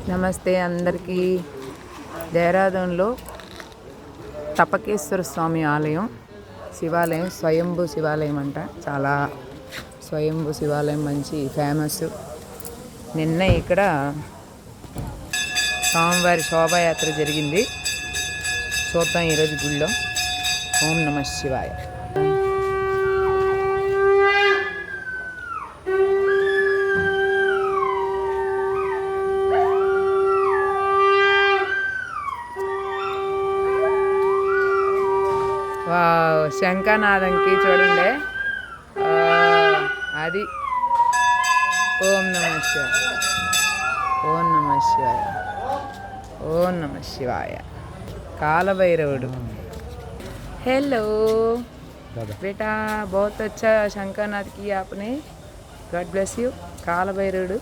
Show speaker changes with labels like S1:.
S1: నమస్తే అందరికీ. దేహరాదూన్లో తపకేశ్వర స్వామి ఆలయం, శివాలయం, స్వయంభూ శివాలయం అంట. చాలా స్వయంభూ శివాలయం మంచి ఫేమస్. నిన్న ఇక్కడ స్వామివారి శోభాయాత్ర జరిగింది. చూద్దాం ఈరోజు గుళ్ళో. ఓం నమ శివాయ. వావ్, శంఖనాదంకి చూడండి. అది ఓం నమ శివాయ, ఓం నమ శివాయ, ఓం నమ శివాయ. కాలభైరవుడు. हेलो बेटा, बहुत अच्छा शंकरनाथ किया आपने. God bless you. कालभैरवुडु